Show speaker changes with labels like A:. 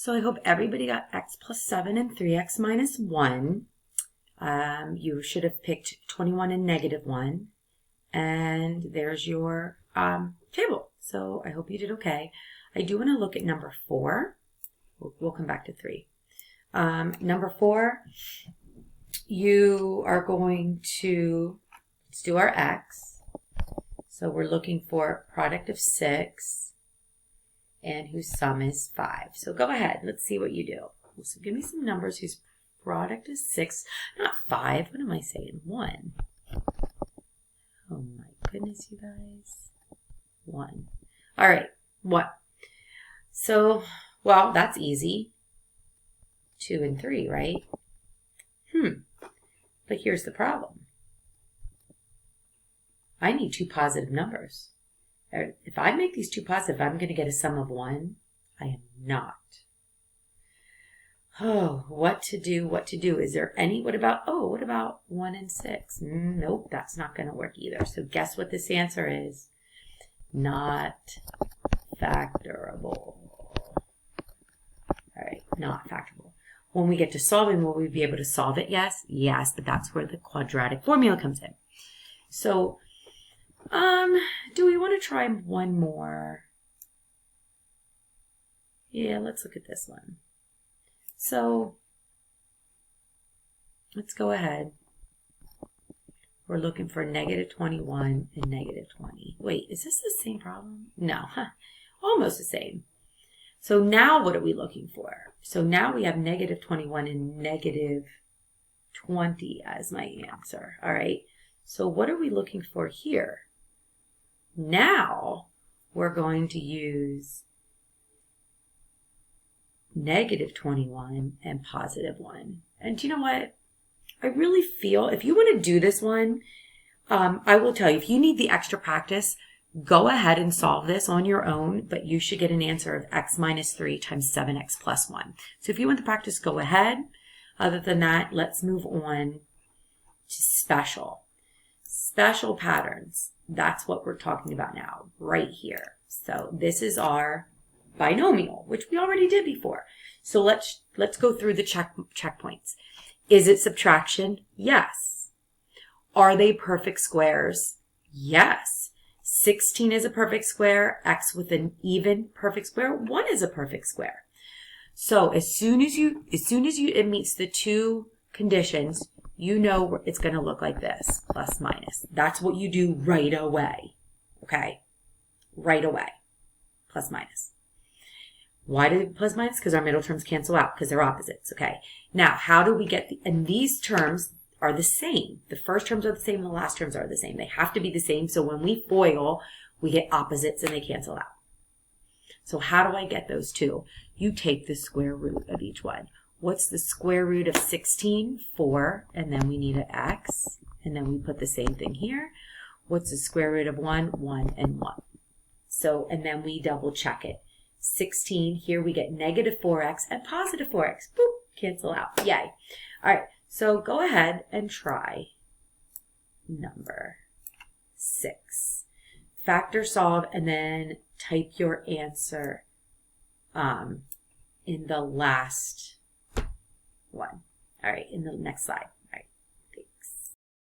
A: So I hope everybody got x plus 7 and 3x minus 1. You should have picked 21 and negative 1. And there's your table. So I hope you did okay. I do want to look at number 4. We'll come back to 3. Number 4, you are going to, let's do our x. So we're looking for product of 6 and whose sum is 5. So go ahead, let's see what you do. So give me some numbers whose product is 6, not 5. What am I saying? 1. Oh my goodness, you guys. 1. All right, what? So, well, that's easy. 2 and 3, right? But here's the problem. I need 2 positive numbers. If I make these 2 positive, I'm going to get a sum of 1. I am not. Oh, what to do, what to do. Is there any, what about 1 and 6? Nope, that's not going to work either. So guess what this answer is? Not factorable. All right, not factorable. When we get to solving, will we be able to solve it? Yes, but that's where the quadratic formula comes in. So, do we want to try one more? Yeah, let's look at this one. So, let's go ahead. We're looking for negative 21 and negative 20. Wait, is this the same problem? No, almost the same. So now what are we looking for? So now we have negative 21 and negative 20 as my answer. All right. So what are we looking for here? Now we're going to use negative 21 and positive 1. And you know what? I really feel if you want to do this one, I will tell you, if you need the extra practice, go ahead and solve this on your own, but you should get an answer of x minus 3 times 7x plus 1. So if you want the practice, go ahead. Other than that, let's move on to special. Special patterns. That's what we're talking about now, right here. So this is our binomial, which we already did before. So let's go through the checkpoints. Is it subtraction? Yes. Are they perfect squares? Yes. 16 is a perfect square. X with an even perfect square. 1 is a perfect square. So as soon as it meets the 2 conditions, you know it's going to look like this, plus minus. That's what you do right away. Okay? Right away. Plus minus. Why do plus minus? Because our middle terms cancel out because they're opposites. Okay. Now, how do we get and these terms are the same. The first terms are the same, the last terms are the same. They have to be the same, so when we FOIL, we get opposites and they cancel out. So how do I get those two? You take the square root of each one. What's the square root of 16? 4, and then we need an x, and then we put the same thing here. What's the square root of 1? 1 and 1. So, and then we double check it. 16, here we get negative 4x and positive 4x. Boop, cancel out. Yay. All right. So go ahead and try number 6. Factor solve and then type your answer in the last one. All right, in the next slide.